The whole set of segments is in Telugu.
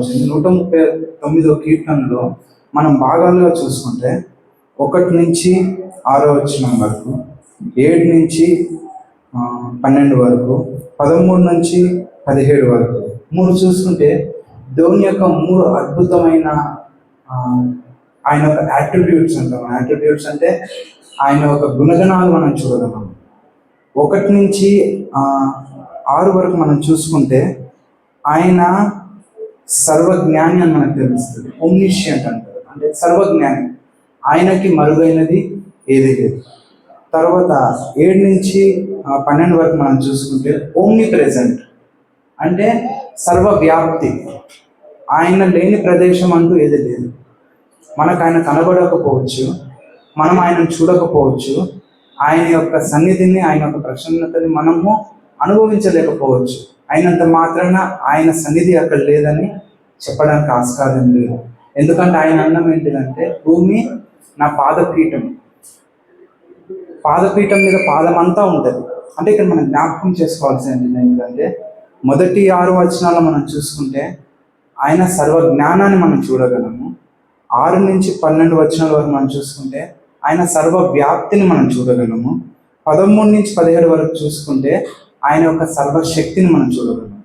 139వ కీర్తనలో మనం భాగాలుగా చూసుకుంటే 1 నుంచి 6వ వచనం వరకు, 7 నుంచి 12 వరకు, 13 నుంచి 17 వరకు, 3 చూసుకుంటే దేవుని యొక్క 3 అద్భుతమైన ఆయన యొక్క యాట్రిబ్యూట్స్ అంటాం. యాట్రిబ్యూట్స్ అంటే ఆయన యొక్క గుణగణాలు మనం చూడగలం. 1 నుంచి 6 వరకు మనం చూసుకుంటే ఆయన సర్వజ్ఞాని అని మనకు తెలుస్తుంది. ఓమ్నిషియంట్ అంటారు, అంటే సర్వజ్ఞాని, ఆయనకి మరుగైనది ఏది లేదు. తర్వాత 7 నుంచి 12 వరకు మనం చూసుకుంటే ఓమ్ని ప్రెజెంట్, అంటే సర్వవ్యాప్తి, ఆయన లేని ప్రదేశం అంటూ ఏది లేదు. మనకు ఆయన కనబడకపోవచ్చు, మనం ఆయనను చూడకపోవచ్చు, ఆయన యొక్క సన్నిధిని, ఆయన యొక్క ప్రసన్నతని మనము అనుభవించలేకపోవచ్చు. అయినంత మాత్రాన ఆయన సన్నిధి అక్కడ లేదని చెప్పడానికి ఆస్కారం లేదు. ఎందుకంటే ఆయన అన్నం ఏంటిదంటే, భూమి నా పాదపీఠం, పాదపీఠం మీద పాదం అంతా ఉంటుంది. అంటే ఇక్కడ మనం జ్ఞాపకం చేసుకోవాల్సింది ఏంటంటే, మొదటి 6 వచనాల్లో మనం చూసుకుంటే ఆయన సర్వజ్ఞానాన్ని మనం చూడగలము. 6 నుంచి 12 వచనాల వరకు మనం చూసుకుంటే ఆయన సర్వవ్యాప్తిని మనం చూడగలము. 13 నుంచి 17 వరకు చూసుకుంటే ఆయన యొక్క సర్వశక్తిని మనం చూడగలము.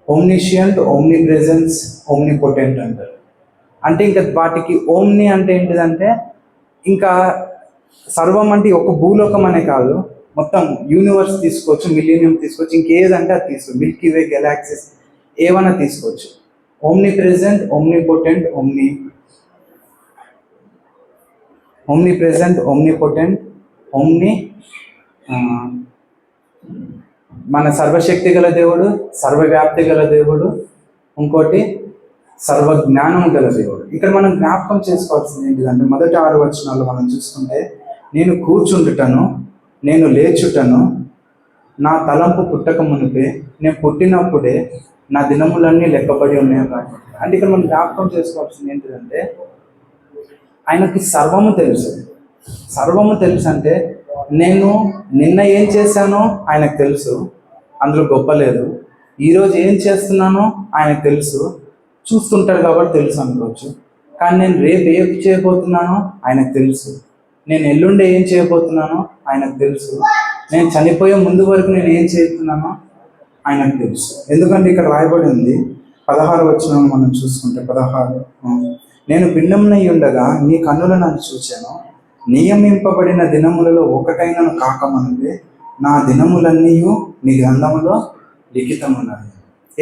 Omniscient, omni presence, omni potent అంటారు. అంటే ఇంకా వాటికి ఓమ్ని అంటే ఏంటిదంటే, ఇంకా సర్వం అంటే ఒక భూలోకం అనే కాదు, మొత్తం యూనివర్స్ తీసుకోవచ్చు, మిలీనియం తీసుకోవచ్చు, ఇంకేదంటే అది తీసుకోవచ్చు, మిల్కీ వే, గెలాక్సీస్ ఏమైనా తీసుకోవచ్చు. Omni present, omni potent, omni present, omni potent, omni మన సర్వశక్తి గల దేవుడు, సర్వవ్యాప్తి గల దేవుడు, ఇంకోటి సర్వజ్ఞానం గల దేవుడు. ఇక్కడ మనం జ్ఞాపకం చేసుకోవాల్సింది ఏంటిదంటే, మొదటి 6 వచనాల్లో మనం చూసుకుంటే, నేను కూర్చుండుటను, నేను లేచుటను, నా తలంపు పుట్టక మునిపే, నేను పుట్టినప్పుడే నా దినములన్నీ లెక్కబడి ఉన్నాయి. అంటే ఇక్కడ మనం జ్ఞాపకం చేసుకోవాల్సింది ఏంటిదంటే, ఆయనకి సర్వము తెలుసు. సర్వము తెలుసు అంటే, నేను నిన్న ఏం చేశానో ఆయనకు తెలుసు, అందులో గొప్ప లేదు. ఈరోజు ఏం చేస్తున్నానో ఆయనకు తెలుసు, చూస్తుంటాడు కాబట్టి తెలుసు అనుకోవచ్చు. కానీ నేను రేపు ఏం చేయబోతున్నానో ఆయనకు తెలుసు, నేను ఎల్లుండి ఏం చేయబోతున్నానో ఆయనకు తెలుసు, నేను చనిపోయే ముందు వరకు నేను ఏం చేస్తున్నానో ఆయనకు తెలుసు. ఎందుకంటే ఇక్కడ రాయబడి ఉంది, 16 వచనం మనం చూసుకుంటే 16, నేను భిన్నమునై ఉండగా నీ కన్నులు నన్ను చూచాను, నియమింపబడిన దినములలో ఒకటైనను కాకముందే నా దినములన్నీ నీ గ్రంథములో లిఖితమున్నాయి.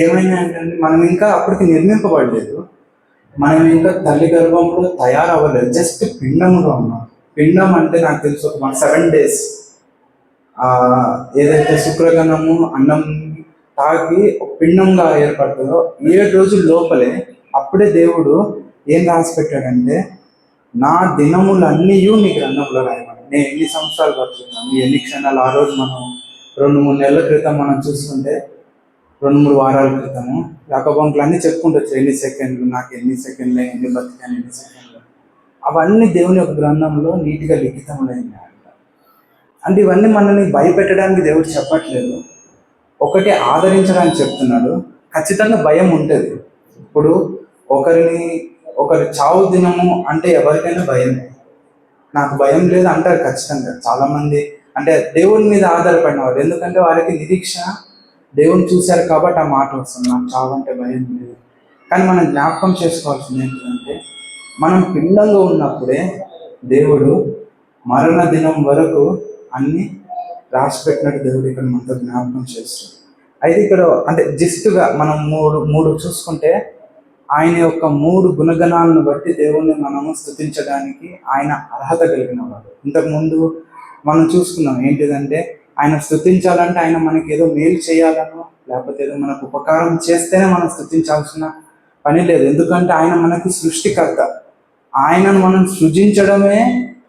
ఏమైనా అంటే, మనం ఇంకా అప్పటికి నిర్మింపబడలేదు, మనం ఇంకా తల్లి గర్భంలో తయారవ్వలేదు, జస్ట్ పిండములో ఉన్నాం. పిండం అంటే నాకు తెలుసు ఒక 7 days ఏదైతే శుక్రగణము అన్నం తాగి ఒక పిండంగా ఏర్పడుతుందో 7 రోజుల లోపలే అప్పుడే దేవుడు ఏం రాసి పెట్టాడంటే, నా దినములన్నీ నీ గ్రంథంలో రాయమని. నేను ఎన్ని సంవత్సరాలు బతుకుతాను, ఎన్ని క్షణాలు. ఆ రోజు మనం 2-3 నెలల క్రితం మనం చూసుకుంటే, 2-3 వారాల క్రితము యాకోబంకులు అన్నీ చెప్పుకుంటొచ్చు, ఎన్ని సెకండ్లు, నాకు ఎన్ని సెకండ్లు, ఎన్ని బతికాను, ఎన్ని సెకండ్లు. అవన్నీ దేవుని యొక్క గ్రంథంలో నీట్గా లిఖితములైనాయి. అంటే ఇవన్నీ మనల్ని భయపెట్టడానికి దేవుడు చెప్పట్లేదు, ఒకటి ఆదరించడానికి చెప్తున్నాడు. ఖచ్చితంగా భయం ఉంటుంది. ఇప్పుడు ఒకరి చావు దినము అంటే ఎవరికైనా భయమే. నాకు భయం లేదు అంటారు ఖచ్చితంగా చాలామంది, అంటే దేవుని మీద ఆధారపడిన వారు. ఎందుకంటే వారికి నిరీక్ష దేవుని చూశారు కాబట్టి ఆ మాట వస్తుంది, నాకు చావు అంటే భయం లేదు. కానీ మనం జ్ఞాపకం చేసుకోవాల్సింది ఏంటంటే, మనం పిండంగా ఉన్నప్పుడే దేవుడు మరణ దినం వరకు అన్ని రాసి పెట్టినట్టు దేవుడు ఇక్కడ మనతో జ్ఞాపకం చేస్తుంది. అయితే ఇక్కడ అంటే జస్ట్గా మనం మూడు చూసుకుంటే, ఆయన యొక్క 3 గుణగణాలను బట్టి దేవుణ్ణి మనము స్తుతించడానికి ఆయన అర్హత కలిగిన వాడు. ఇంతకుముందు మనం చూసుకున్నాం ఏంటిదంటే, ఆయన స్తుతించాలంటే ఆయన మనకి ఏదో మేలు చేయాలనో, లేకపోతే ఏదో మనకు ఉపకారం చేస్తేనే మనం స్తుతించాల్సిన పని లేదు. ఎందుకంటే ఆయన మనకి సృష్టికర్త, ఆయనను మనం సృజించడమే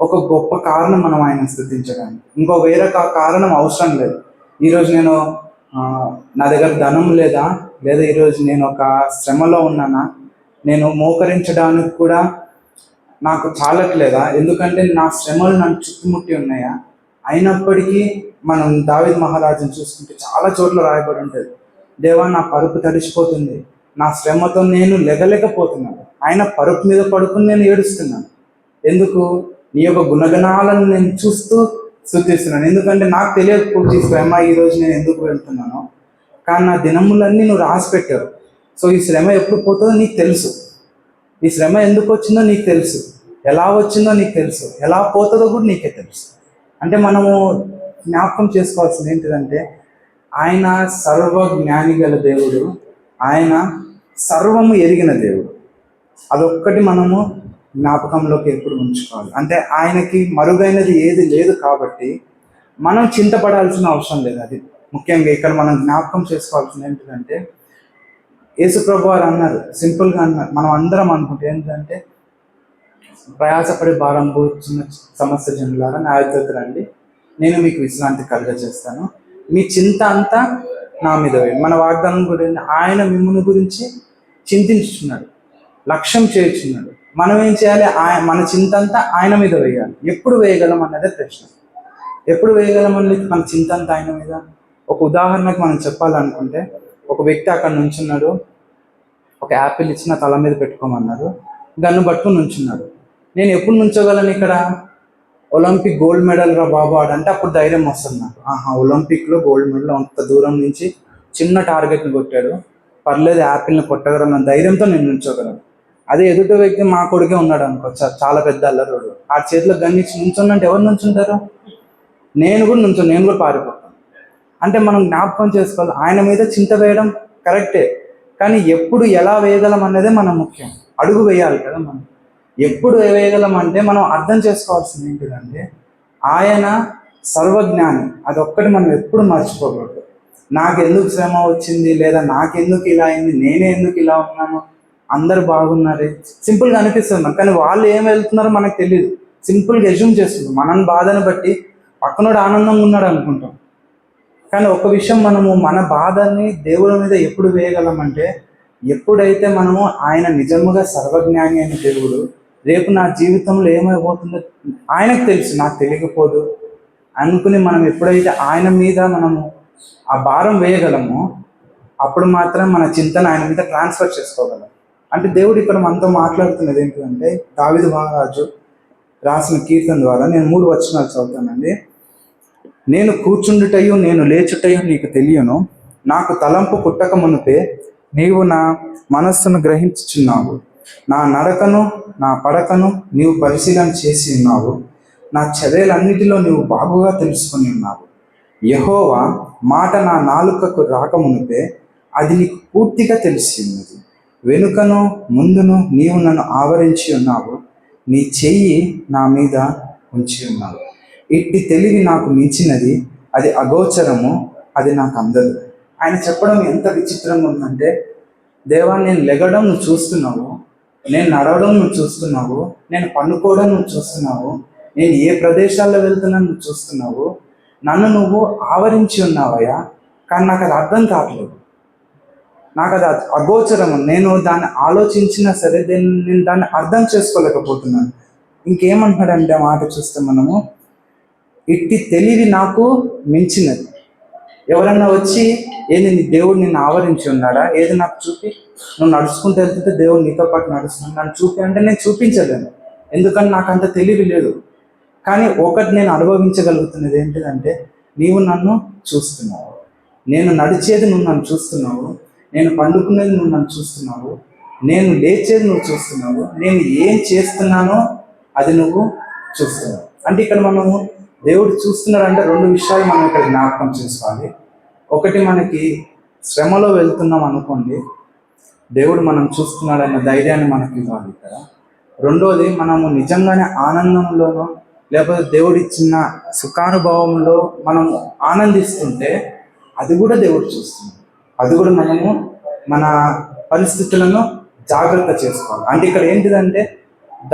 ఒక గొప్ప కారణం మనం ఆయన స్తుతించడానికి. ఇంకో వేరే కారణం అవసరం లేదు. ఈరోజు నేను నా దగ్గర ధనం లేదా ఈరోజు నేను ఒక శ్రమలో ఉన్నానా, నేను మోకరించడానికి కూడా నాకు చాలట్లేదా, ఎందుకంటే నా శ్రమలు నన్ను చుట్టుముట్టి ఉన్నాయా. అయినప్పటికీ మనం దావీదు మహారాజుని చూసుకుంటే చాలా చోట్ల రాయబడి ఉంటుంది, దేవా నా పరుపు తడిసిపోతుంది, నా శ్రమతో నేను లెగలేకపోతున్నాను. ఆయన పరుపు మీద పడుకుని నేను ఏడుస్తున్నాను. ఎందుకు? నీ యొక్క గుణగణాలను నేను చూస్తూ స్తుతిస్తున్నాను. ఎందుకంటే నాకు తెలియకపోతే ఈ శ్రమ ఈరోజు నేను ఎందుకు వెళ్తున్నానో, కానీ నా దినములన్నీ నువ్వు రాసి పెట్టావు. సో ఈ శ్రమ ఎప్పుడు పోతుందో నీకు తెలుసు. ఈ శ్రమ ఎందుకు వచ్చిందో నీకు తెలుసు, ఎలా వచ్చిందో నీకు తెలుసు, ఎలా పోతుందో కూడా నీకే తెలుసు. అంటే మనము జ్ఞాపకం చేసుకోవాల్సింది ఏంటిదంటే, ఆయన సర్వజ్ఞాని గల దేవుడు, ఆయన సర్వము ఎరిగిన దేవుడు. అదొక్కటి మనము జ్ఞాపకంలోకి ఎప్పుడు ఉంచుకోవాలి. అంటే ఆయనకి మరుగైనది ఏది లేదు కాబట్టి మనం చింతపడాల్సిన అవసరం లేదు. అది ముఖ్యంగా ఇక్కడ మనం జ్ఞాపకం చేసుకోవాల్సింది ఏంటిదంటే, యేసుప్రభు వారు అన్నారు, సింపుల్గా అన్నారు. మనం అందరం అనుకుంటే ఏంటంటే, ప్రయాసపడి భారం కూర్చున్న సమస్త జనులారా నా యొద్దకు రండి, నేను మీకు విశ్రాంతి కలుగజేస్తాను, మీ చింత అంతా నా మీద వేయండి. మన వాగ్దానం కూడా ఆయన మిమ్మల్ని గురించి చింతించున్నాడు, లక్ష్యం చేయుచున్నాడు. మనం ఏం చేయాలి? మన చింత అంతా ఆయన మీద వేయాలి. ఎప్పుడు వేయగలం అన్నదే ప్రశ్న. ఎప్పుడు వేయగలం అన్నది మన చింత అంతా ఆయన మీద. ఒక ఉదాహరణకు మనం చెప్పాలనుకుంటే, ఒక వ్యక్తి అక్కడ నుంచున్నాడు, ఒక యాపిల్ ఇచ్చి నా తల మీద పెట్టుకోమన్నారు, గన్ను పట్టుకుని నుంచున్నాడు. నేను ఎప్పుడు నుంచోగలను ఇక్కడ? ఒలింపిక్ గోల్డ్ మెడల్ రా బాబు ఆడంటే అప్పుడు ధైర్యం వస్తుంది నాకు. ఒలింపిక్లో గోల్డ్ మెడల్ అంత దూరం నుంచి చిన్న టార్గెట్ని కొట్టాడు, పర్లేదు యాపిల్ని కొట్టగలను ధైర్యంతో నేను నుంచోగలను. అదే ఎదుటి వ్యక్తి మా కొడుకే ఉన్నాడు అనుకో, చాలా పెద్ద అల్లరోడు, ఆ చేతిలో గన్ ఇచ్చి నుంచున్నంటే ఎవరు నుంచుంటారు? నేను కూడా పారిపోతాను. అంటే మనం జ్ఞాపకం చేసుకోవాలి, ఆయన మీద చింత వేయడం కరెక్టే, కానీ ఎప్పుడు ఎలా వేయగలం అన్నదే మనం ముఖ్యం. అడుగు వేయాలి కదా మనం. ఎప్పుడు వేయగలం అంటే మనం అర్థం చేసుకోవాల్సింది ఏంటిదంటే, ఆయన సర్వజ్ఞాని. అదొక్కటి మనం ఎప్పుడు మర్చిపోకూడదు. నాకెందుకు శ్రమ వచ్చింది, లేదా నాకెందుకు ఇలా అయింది, నేనే ఎందుకు ఇలా ఉన్నాను, అందరు బాగున్నారు, సింపుల్గా అనిపిస్తుంది మనకు. కానీ వాళ్ళు ఏం వెళ్తున్నారో మనకు తెలియదు. సింపుల్గా ఎజ్యూమ్ చేస్తుంది. మనం బాధను బట్టి పక్కనోడు ఆనందంగా ఉన్నాడు అనుకుంటాం. కానీ ఒక విషయం, మనము మన బాధని దేవుడి మీద ఎప్పుడు వేయగలమంటే, ఎప్పుడైతే మనము ఆయన నిజముగా సర్వజ్ఞాని అయిన దేవుడు, రేపు నా జీవితంలో ఏమైపోతుందో ఆయనకు తెలుసు, నాకు తెలియకపోదు అనుకుని మనం ఎప్పుడైతే ఆయన మీద మనము ఆ భారం వేయగలమో, అప్పుడు మాత్రం మన చింతన ఆయన మీద ట్రాన్స్ఫర్ చేసుకోగలం. అంటే దేవుడు ఇక్కడ మనతో మాట్లాడుతున్నది ఏంటంటే, దావీదు మహారాజు రాసిన కీర్తన ద్వారా నేను 3 వచనాలు చదువుతానండి. నేను కూర్చుండుటయు నేను లేచుటయు నీకు తెలియను, నాకు తలంపు పుట్టక మునుపే నీవు నా మనస్సును గ్రహించుచున్నావు, నా నడకను నా పడకను నీవు పరిశీలన చేసి ఉన్నావు, నా చర్యలన్నిటిలో నీవు బాగుగా తెలుసుకొని ఉన్నావు. యెహోవా మాట నా నాలుకకు రాకమునుపే అది నీకు పూర్తిగా తెలిసి ఉన్నది. వెనుకను ముందును నీవు నన్ను ఆవరించి ఉన్నావు, నీ చెయ్యి నా మీద ఉంచి ఉన్నావు. ఇట్టి తెలివి నాకు మించినది, అది అగోచరము, అది నాకు అందదు. ఆయన చెప్పడం ఎంత విచిత్రంగా ఉందంటే, దేవా నేను లెగడం నువ్వు చూస్తున్నావు, నేను నడవడం నువ్వు చూస్తున్నావు, నేను పండుకోవడం నువ్వు చూస్తున్నావు, నేను ఏ ప్రదేశాల్లో వెళ్తున్నా నువ్వు చూస్తున్నావు, నన్ను నువ్వు ఆవరించి ఉన్నావయ్యా, కానీ నాకు అది అర్థం కావట్లేదు, నాకు అది అగోచరము. నేను దాన్ని ఆలోచించినా సరే నేను దాన్ని అర్థం చేసుకోలేకపోతున్నాను. ఇంకేమంటున్నాడంటే ఆ మాట చూస్తే మనము, ఇట్టి తెలివి నాకు మించినది. ఎవరన్నా వచ్చి ఏది నీ దేవుడు నిన్ను ఆవరించి ఉన్నాడా, ఏది నాకు చూపి, నువ్వు నడుచుకుంటూ వెళ్తుంటే దేవుడు నీతో పాటు నడుస్తున్నాడు, నన్ను చూపి అంటే నేను చూపించలేను, ఎందుకంటే నాకు అంత తెలివి లేదు. కానీ ఒకటి నేను అనుభవించగలుగుతున్నది ఏంటిదంటే, నీవు నన్ను చూస్తున్నావు, నేను నడిచేది నువ్వు నన్ను చూస్తున్నావు, నేను పండుకునేది నువ్వు నన్ను చూస్తున్నావు, నేను లేచేది నువ్వు చూస్తున్నావు, నేను ఏం చేస్తున్నానో అది నువ్వు చూస్తున్నావు. అంటే ఇక్కడ మనము దేవుడు చూస్తున్నాడంటే 2 విషయాలు మనం ఇక్కడ జ్ఞాపకం చేసుకోవాలి. ఒకటి, మనకి శ్రమలో వెళ్తున్నాం అనుకోండి, దేవుడు మనం చూస్తున్నాడన్న ధైర్యాన్ని మనకి ఇవ్వాలి ఇక్కడ. రెండోది, మనము నిజంగానే ఆనందంలోనో లేకపోతే దేవుడిచ్చిన సుఖానుభవంలో మనము ఆనందిస్తుంటే అది కూడా దేవుడు చూస్తున్నాడు. అది కూడా మనము మన పరిస్థితులను జాగ్రత్త చేసుకోవాలి. అంటే ఇక్కడ ఏంటిదంటే,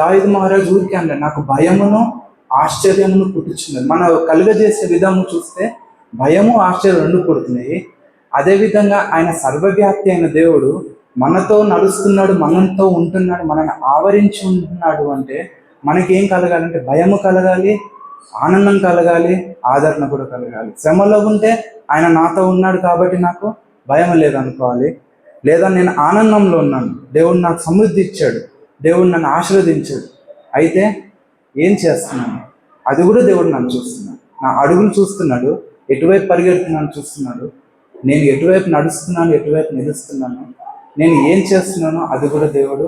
దావీదు మహారాజు ఊరికే అంటే నాకు భయమును ఆశ్చర్యమును పుట్టుచున్నది. మన కలుగజేసే విధము చూస్తే భయము ఆశ్చర్యం 2 పుడుతున్నాయి. అదేవిధంగా ఆయన సర్వవ్యాప్తి అయిన దేవుడు మనతో నడుస్తున్నాడు, మనతో ఉంటున్నాడు, మనల్ని ఆవరించి ఉంటున్నాడు. అంటే మనకేం కలగాలంటే భయము కలగాలి, ఆనందం కలగాలి, ఆదరణ కూడా కలగాలి. శ్రమలో ఉంటే ఆయన నాతో ఉన్నాడు కాబట్టి నాకు భయం లేదనుకోవాలి, లేదా నేను ఆనందంలో ఉన్నాను, దేవుడు నాకు సమృద్ధి ఇచ్చాడు, దేవుడు నన్ను ఆశీర్వదించాడు, అయితే ఏం చేస్తున్నాను అది కూడా దేవుడు నన్ను చూస్తున్నాడు. నా అడుగులు చూస్తున్నాడు, ఎటువైపు పరిగెడుతున్నాను చూస్తున్నాడు, నేను ఎటువైపు నడుస్తున్నాను, ఎటువైపు నిలుస్తున్నాను, నేను ఏం చేస్తున్నానో అది కూడా దేవుడు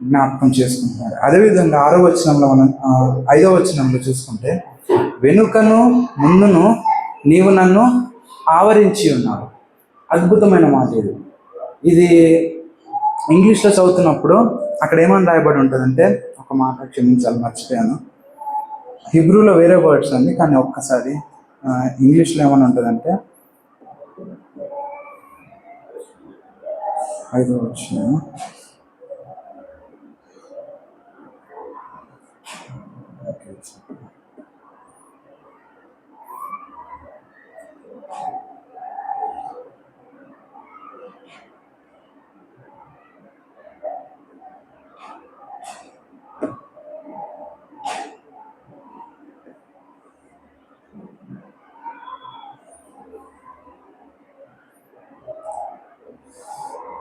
జ్ఞాపకం చేసుకుంటున్నాడు. అదేవిధంగా 6వ వచనంలో మనం 5వ వచనంలో చూసుకుంటే, వెనుకను ముందును నీవు నన్ను ఆవరించి ఉన్నావు. అద్భుతమైన మాట ఇది. ఇది ఇంగ్లీష్లో చదువుతున్నప్పుడు అక్కడ ఏమని రాయబడి ఉంటుందంటే, ఒక మాట క్షమించాలి మర్చిపోయాను, హిబ్రూలో వేరే వర్డ్స్ అండి, కానీ ఒక్కసారి ఇంగ్లీష్లో ఏమని ఉంటుందంటే, 5వ వచనం,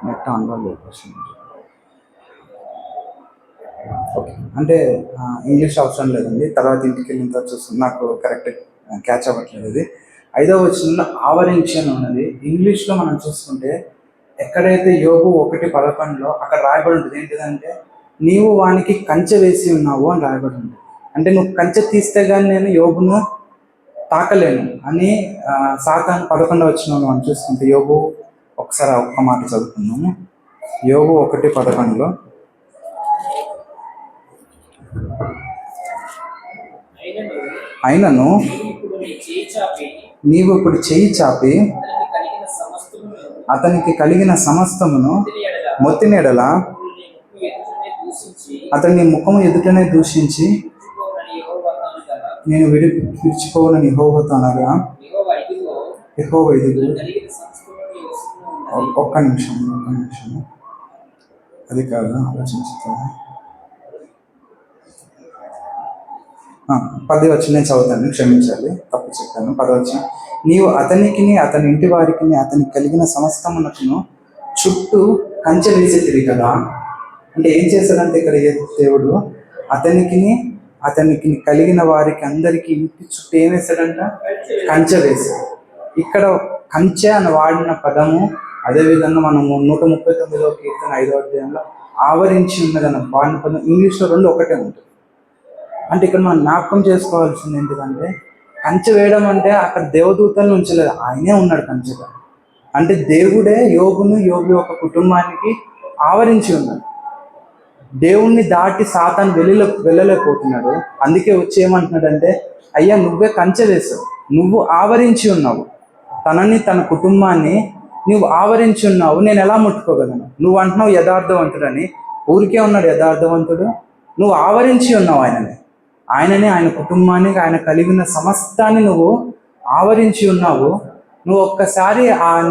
నెట్ ఆన్లో లేదు. ఓకే, అంటే ఇంగ్లీష్ అవసరం లేదండి, తర్వాత ఇంటికి వెళ్ళిన తర్వాత చూస్తుంది, నాకు కరెక్ట్ క్యాచ్ అవ్వట్లేదు. ఇది 5వ వచనంలో ఆవరించి అని ఉన్నది. ఇంగ్లీష్లో మనం చూసుకుంటే ఎక్కడైతే యోబు 1:11 అక్కడ రాయబడి ఉంటుంది ఏంటిదంటే, నీవు వానికి కంచె వేసి ఉన్నావు అని రాయబడి ఉంటుంది. అంటే నువ్వు కంచె తీస్తే కానీ నేను యోబును తాకలేను అని. సాతాను 11వ వచనంలో మనం చూసుకుంటే, యోబు ఒకసారి ఒక్క మాట చదువుకుందాము. యోబు 1:11, అయినను నీవు ఇప్పుడు చేయి చాపి అతనికి కలిగిన సమస్తమును మొత్తిన ఎడల అతని ముఖము ఎదుటనే దూషించి నేను విడిచిపోవనని యెహోవాతో అనగా, యెహోవా ఇదిగో, ఒక్క నిమిషం అది కాదు, ఆలోచించుతాను. 10వ వచనం నేను చదువుతాను, క్షమించాలి, తప్పు చెప్పాను. 10వ వచనం, నీవు అతనికి అతని ఇంటి వారికి అతనికి కలిగిన సమస్తమునకును చుట్టూ కంచె వేసేది కదా. అంటే ఏం చేశాడంటే ఇక్కడ దేవుడు అతనికి కలిగిన వారికి అందరికీ ఇంటి చుట్టూ ఏం వేశాడంట? కంచె వేశాడు. ఇక్కడ కంచె అని వాడిన పదము, అదేవిధంగా మనము 139వ కీర్తన 5వ అధ్యాయంలో ఆవరించి ఉన్నదన్న వాడిన పదం ఇంగ్లీష్లో రెండు ఒకటే ఉంటుంది. అంటే ఇక్కడ మనం జ్ఞాపకం చేసుకోవాల్సింది ఏంటిదంటే, కంచె వేయడం అంటే అక్కడ దేవదూతలను ఉంచలేదు, ఆయనే ఉన్నాడు కంచెగా. అంటే దేవుడే యోబు యొక్క కుటుంబానికి ఆవరించి ఉన్నాడు. దేవుణ్ణి దాటి సాతాను వెళ్ళలేకపోతున్నాడు. అందుకే వచ్చి ఏమంటున్నాడంటే, అయ్యా నువ్వే కంచె వేసావు, నువ్వు ఆవరించి ఉన్నావు, తన కుటుంబాన్ని నువ్వు ఆవరించి ఉన్నావు, నేను ఎలా ముట్టుకోగలను? నువ్వు అంటున్నావు యథార్థవంతుడని, ఊరికే ఉన్నాడు యథార్థవంతుడు? నువ్వు ఆవరించి ఉన్నావు ఆయనని, ఆయన కుటుంబాన్ని, ఆయన కలిగిన సమస్తాన్ని నువ్వు ఆవరించి ఉన్నావు. నువ్వు ఒక్కసారి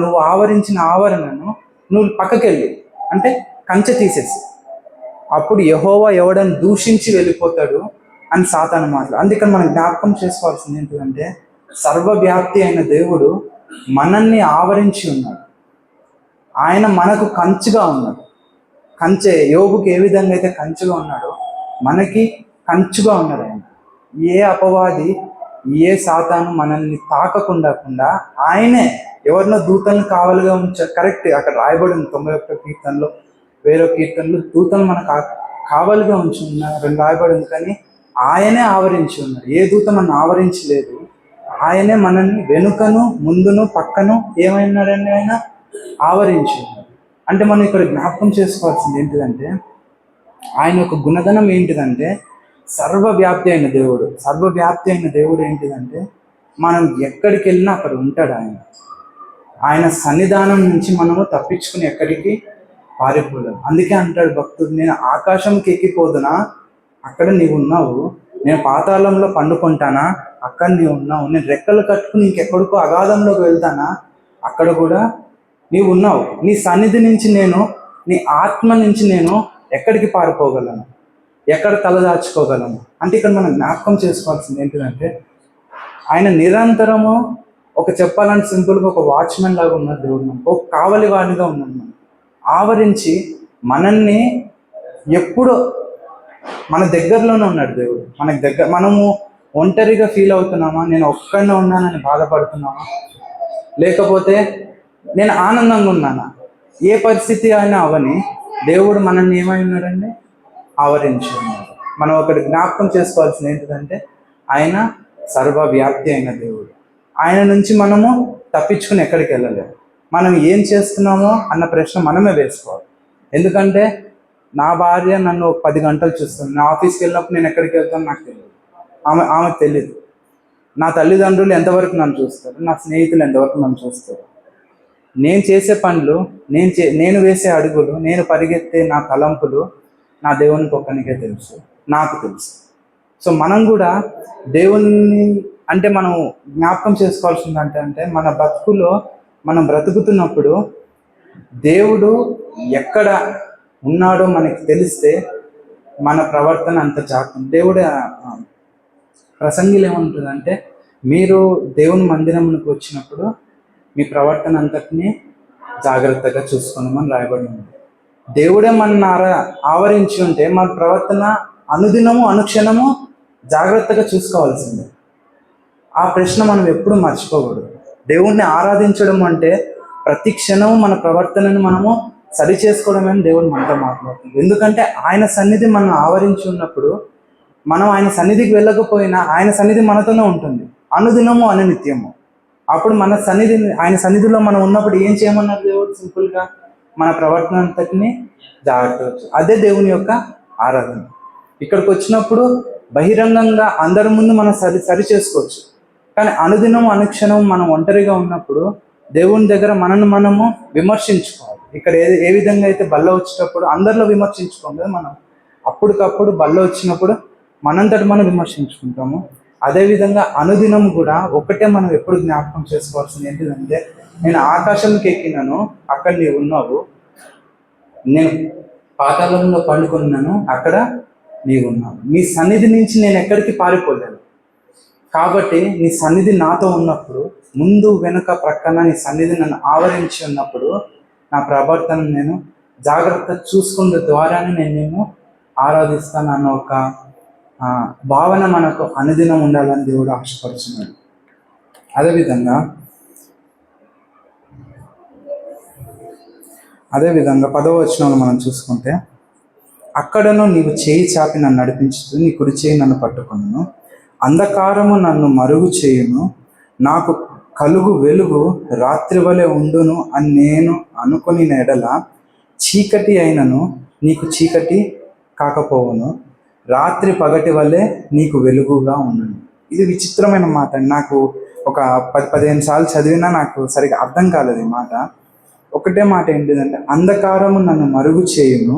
నువ్వు ఆవరించిన ఆవరణను నువ్వు పక్కకెళ్ళి, అంటే కంచె తీసేసి, అప్పుడు యెహోవా ఎవడని దూషించి వెళ్ళిపోతాడు అని సాతాను మాటలు. అందుకని మనం జ్ఞాపకం చేసుకోవాల్సింది ఏంటంటే, సర్వవ్యాప్తి అయిన దేవుడు మనల్ని ఆవరించి ఉన్నాడు. ఆయన మనకు కంచుగా ఉన్నాడు. కంచె యోబుకి ఏ విధంగా అయితే కంచుగా ఉన్నాడో మనకి కంచుగా ఉన్నాడు ఆయన. ఏ అపవాది, ఏ సాతాను మనల్ని తాకకుండా ఆయనే ఎవరినో దూతలను కావాలిగా ఉంచారు. కరెక్ట్, అక్కడ రాయబడింది 91వ కీర్తనలో, వేరే కీర్తనలో దూతలు మనకు కావాలిగా ఉంచి ఉన్నారని రాయబడింది. కానీ ఆయనే ఆవరించి ఉన్నారు. ఏ దూత మనల్ని ఆవరించలేదు. ఆయనే మనల్ని వెనుకను ముందును పక్కను ఏమైనాడని ఆయన ఆవరించి ఉన్నారు. అంటే మనం ఇక్కడ జ్ఞాపకం చేసుకోవాల్సింది ఏంటిదంటే, ఆయన యొక్క గుణగణం ఏంటిదంటే సర్వవ్యాప్తి అయిన దేవుడు. సర్వవ్యాప్తి అయిన దేవుడు ఏంటిదంటే, మనం ఎక్కడికి వెళ్ళినా అక్కడ ఉంటాడు ఆయన సన్నిధానం నుంచి మనము తప్పించుకుని ఎక్కడికి పారిపోలేము. అందుకే అంటాడు భక్తుడు, నేను ఆకాశంకి ఎక్కిపోదునా, అక్కడ నీవు ఉన్నావు. నేను పాతాళంలో పండుకుంటానా, అక్కడ నీవు ఉన్నావు. నేను రెక్కలు కట్టుకుని ఇంకెక్కడికో అగాధంలోకి వెళ్తానా, అక్కడ కూడా నీవు ఉన్నావు. నీ సన్నిధి నుంచి నీ ఆత్మ నుంచి నేను ఎక్కడికి పారిపోగలను, ఎక్కడ తలదాచుకోగలను? అంటే ఇక్కడ మనం జ్ఞాపకం చేసుకోవాల్సింది ఏంటిదంటే, ఆయన నిరంతరము చెప్పాలంటే సింపుల్గా ఒక వాచ్మెన్ లాగా ఉన్నాడు దేవుడు, ఒక కావలి వాడిగా ఉన్నాడు మనం. ఆవరించి మనల్ని ఎప్పుడు మన దగ్గరలోనే ఉన్నాడు దేవుడు. మనకు దగ్గర, మనము ఒంటరిగా ఫీల్ అవుతున్నామా, నేను ఒక్కడినే ఉన్నానని బాధపడుతున్నామా, లేకపోతే నేను ఆనందంగా ఉన్నానా, ఏ పరిస్థితి అయినా అవని దేవుడు మనల్ని ఏమై ఉన్నాడండి, ఆవరించి ఉన్నాడు. మనం ఒకటి జ్ఞాపకం చేసుకోవాల్సింది ఏంటిదంటే, ఆయన సర్వవ్యాప్తి అయిన దేవుడు. ఆయన నుంచి మనము తప్పించుకుని ఎక్కడికి వెళ్ళలేము. మనం ఏం చేస్తున్నామో అన్న ప్రశ్న మనమే వేసుకోవాలి. ఎందుకంటే నా భార్య నన్ను 10 గంటలు చూస్తుంది. నా ఆఫీస్కి వెళ్ళినప్పుడు నేను ఎక్కడికి వెళ్తాను నాకు తెలియదు, ఆమెకు తెలియదు. నా తల్లిదండ్రులు ఎంతవరకు నన్ను చూస్తారు, నా స్నేహితులు ఎంతవరకు నన్ను చూస్తారు. నేను చేసే పనులు, నేను వేసే అడుగులు, నేను పరిగెత్తే నా తలంపులు నా దేవునికి ఒక్కనికే తెలుసు, నాకు తెలుసు. సో మనం కూడా దేవుని అంటే మనం జ్ఞాపకం చేసుకోవాల్సింది అంటే మన బతుకులో మనం బ్రతుకుతున్నప్పుడు దేవుడు ఎక్కడ ఉన్నాడో మనకి తెలిస్తే మన ప్రవర్తన అంత జాగ్రత్త. దేవుడు ప్రసంగిలు ఏమంటుందంటే, మీరు దేవుని మందిరమునకు వచ్చినప్పుడు మీ ప్రవర్తన అంతటిని జాగ్రత్తగా చూసుకోమని రాయబడి ఉంది. దేవుడే మన ఆవరించి ఉంటే మన ప్రవర్తన అనుదినము అనుక్షణము జాగ్రత్తగా చూసుకోవాల్సిందే. ఆ ప్రశ్న మనం ఎప్పుడు మర్చిపోకూడదు. దేవుణ్ణి ఆరాధించడం అంటే ప్రతి క్షణము మన ప్రవర్తనను మనము సరి చేసుకోవడమని దేవుడు మనతో మాట్లాడుతుంది. ఎందుకంటే ఆయన సన్నిధి మనం ఆవరించి ఉన్నప్పుడు మనం ఆయన సన్నిధికి వెళ్ళకపోయినా ఆయన సన్నిధి మనతోనే ఉంటుంది, అనుదినము అనునిత్యము. అప్పుడు మన ఆయన సన్నిధిలో మనం ఉన్నప్పుడు ఏం చేయమన్నారు దేవుడు? సింపుల్గా మన ప్రవర్తన అంతటిని జాగ్రత్త. అదే దేవుని యొక్క ఆరాధన. ఇక్కడికి వచ్చినప్పుడు బహిరంగంగా అందరి ముందు మనం సరి చేసుకోవచ్చు, కానీ అనుదినం అనుక్షణం మనం ఒంటరిగా ఉన్నప్పుడు దేవుని దగ్గర మనము విమర్శించుకోవాలి. ఇక్కడ ఏ విధంగా అయితే బల్ల వచ్చేటప్పుడు అందరిలో విమర్శించుకోం కదా, మనం అప్పటికప్పుడు బల్ల వచ్చినప్పుడు మనంతటి మనం విమర్శించుకుంటాము. అదేవిధంగా అనుదినం కూడా ఒకటే మనం ఎప్పుడు జ్ఞాపకం చేసుకోవాల్సింది ఏంటిదంటే, నేను ఆకాశంకి ఎక్కినాను, అక్కడ నీవు ఉన్నావు. నేను పాతాళంలో పండుకున్నాను, అక్కడ నీవు ఉన్నావు. నీ సన్నిధి నుంచి నేను ఎక్కడికి పారిపోలేను. కాబట్టి నీ సన్నిధి నాతో ఉన్నప్పుడు, ముందు వెనుక ప్రక్కన నీ సన్నిధి నన్ను ఆవరించి ఉన్నప్పుడు నా ప్రవర్తన నేను జాగ్రత్త చూసుకున్న ద్వారానే నేను ఆరాధిస్తాను అన్న ఒక భావన మనకు అనుదినం ఉండాలని దేవుడు ఆశపడుతున్నాడు. అదేవిధంగా 10వ వచనంలో మనం చూసుకుంటే, అక్కడను నీవు చేయి చాపి నన్ను నడిపించుతూ నీ కుడి చేయి నన్ను పట్టుకొనును, అంధకారము నన్ను మరుగు చేయును, నాకు కలుగు వెలుగు రాత్రి వలె ఉండును అని నేను అనుకుని ఎడల చీకటి అయినను నీకు చీకటి కాకపోవును, రాత్రి పగటి వలె నీకు వెలుగుగా ఉండును. ఇది విచిత్రమైన మాట. నాకు ఒక 10-15 సార్లు చదివినా నాకు సరిగా అర్థం కాలేదు ఈ మాట. ఒకటే మాట ఏంటిదంటే, అంధకారము నన్ను మరుగు చేయును,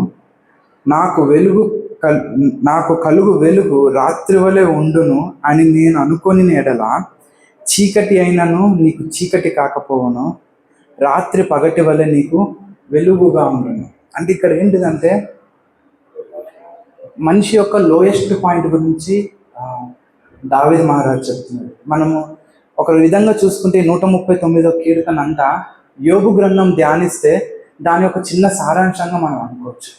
నాకు కలుగు వెలుగు రాత్రి వలె ఉండును అని నేను అనుకొని ఎడల చీకటి అయినను నీకు చీకటి కాకపోవును, రాత్రి పగటి వలె నీకు వెలుగుగా ఉండును. అంటే ఇక్కడ ఏంటిదంటే, మనిషి యొక్క లోయెస్ట్ పాయింట్ గురించి దావీదు మహారాజు చెప్తున్నాడు. మనము ఒక విధంగా చూసుకుంటే 139వ కీర్తన అంతా యోబు గ్రంథం ధ్యానిస్తే దాని యొక్క చిన్న సారాంశంగా మనం అనుకోవచ్చు.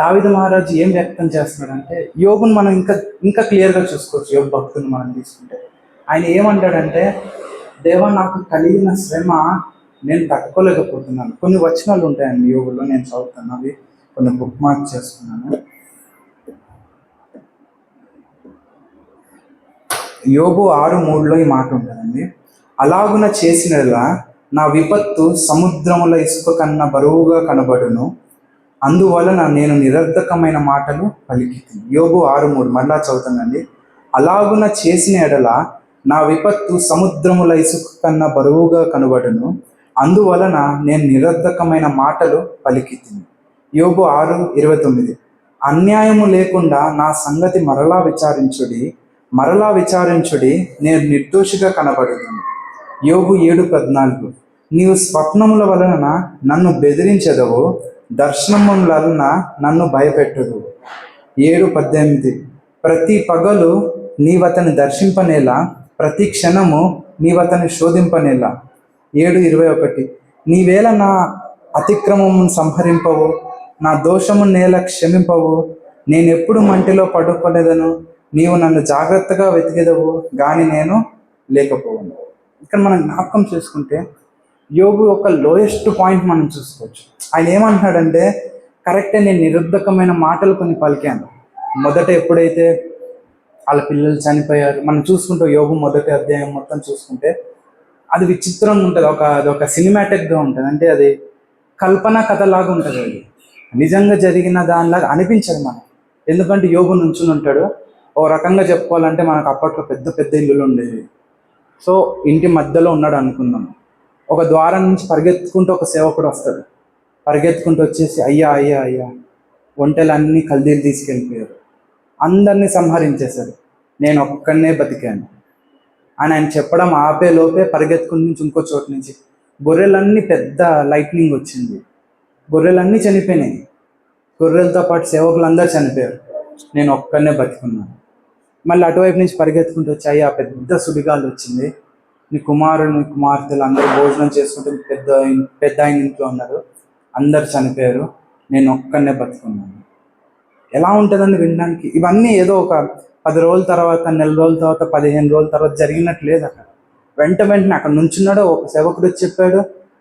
దావీదు మహారాజు ఏం వ్యక్తం చేస్తున్నాడంటే, యోబుని మనం ఇంకా క్లియర్గా చూసుకోవచ్చు. యోబు భక్తుని మనం తీసుకుంటే ఆయన ఏమంటాడంటే, దేవా నాకు కలిగిన శ్రమ నేను తట్టుకోలేకపోతున్నాను. కొన్ని వచనాలు ఉంటాయండి యోబులో, నేను చదువుతాను, అవి కొన్ని బుక్ మార్క్ చేసుకున్నాను. యోబు 6:3లో ఈ మాట ఉంటుందండి, అలాగున చేసినలా నా విపత్తు సముద్రముల ఇసుక కన్నా బరువుగా కనబడును, అందువలన నేను నిరర్ధకమైన మాటలు పలికితిని. యోబు 6:3 మళ్ళా చదువుతానండి. అలాగున చేసిన ఎడల నా విపత్తు సముద్రముల ఇసుక కన్నా బరువుగా కనబడును, అందువలన నేను నిరర్ధకమైన మాటలు పలికితిని. యోబు 6:29 అన్యాయము లేకుండా నా సంగతి మరలా విచారించుడి, నేను నిర్దోషిగా కనబడుతుంది. యోబు 7:14 నీవు స్వప్నముల వలన నన్ను బెదిరించదవు, దర్శనముల వలన నన్ను భయపెట్టదు. 7:18 ప్రతి పగలు నీవతని దర్శింపనేలా, ప్రతి క్షణము నీవతని శోధింపనేలా. 7:21 నీవేళ నా అతిక్రమమును సంహరింపవు, నా దోషము నేల క్షమింపవు. నేను ఎప్పుడు మంటిలో పడుకోలేదను, నీవు నన్ను జాగ్రత్తగా వెతికెదవు కానీ నేను లేకపోవను. ఇక్కడ మనం జ్ఞాపకం చేసుకుంటే యోబు ఒక లోయెస్ట్ పాయింట్ మనం చూసుకోవచ్చు. ఆయన ఏమంటున్నాడంటే, కరెక్టే, నేను నిరర్ధకమైన మాటలు కొన్ని పలికాను. మొదట ఎప్పుడైతే వాళ్ళ పిల్లలు చనిపోయారు, మనం చూసుకుంటే యోబు మొదటి అధ్యాయం మొత్తం చూసుకుంటే అది విచిత్రంగా ఉంటుంది. అది ఒక సినిమాటిక్గా ఉంటుంది. అంటే అది కల్పన కథలాగా ఉంటుంది. అది నిజంగా జరిగిన దానిలాగా అనిపించదు మనం. ఎందుకంటే యోబు నుంచుని ఉంటాడు. ఓ రకంగా చెప్పుకోవాలంటే మనకు అప్పట్లో పెద్ద పెద్ద ఇల్లులు ఉండేవి. సో ఇంటి మధ్యలో ఉన్నాడు అనుకుందాం. ఒక ద్వారం నుంచి పరిగెత్తుకుంటూ ఒక సేవకుడు వస్తాడు. పరిగెత్తుకుంటూ వచ్చేసి, అయ్యా అయ్యా అయ్యా, ఒంటెలన్నీ కల్దీలు తీసుకెళ్ళిపోయారు, అందరినీ సంహరించేశారు, నేను ఒక్కడనే బతికాను అని ఆయన చెప్పడం ఆపే లోపే పరిగెత్తుకుంటూ నుంచి ఇంకో చోటు నుంచి గొర్రెలన్నీ పెద్ద లైట్నింగ్ వచ్చింది, గొర్రెలన్నీ చనిపోయినాయి, గొర్రెలతో పాటు సేవకులందరూ చనిపోయారు, నేను ఒక్కడనే బతికున్నాను. మళ్ళీ అటువైపు నుంచి పరిగెత్తుకుంటూ వచ్చి, అయ్యా పెద్ద సుడిగాలు వచ్చింది, నీ కుమారుడు నీ కుమార్తెలు అందరూ భోజనం చేసుకుంటూ పెద్ద ఆయన ఇంట్లో ఉన్నారు, అందరు చనిపోయారు, నేను ఒక్కడనే బతుకున్నాను. ఎలా ఉంటుందని వినడానికి. ఇవన్నీ ఏదో ఒక 10 రోజుల తర్వాత, నెల రోజుల తర్వాత, 15 రోజుల తర్వాత జరిగినట్టు లేదు. అక్కడ వెంటనే అక్కడ నుంచున్నాడు, ఒక సేవకుడు వచ్చి చెప్పాడు,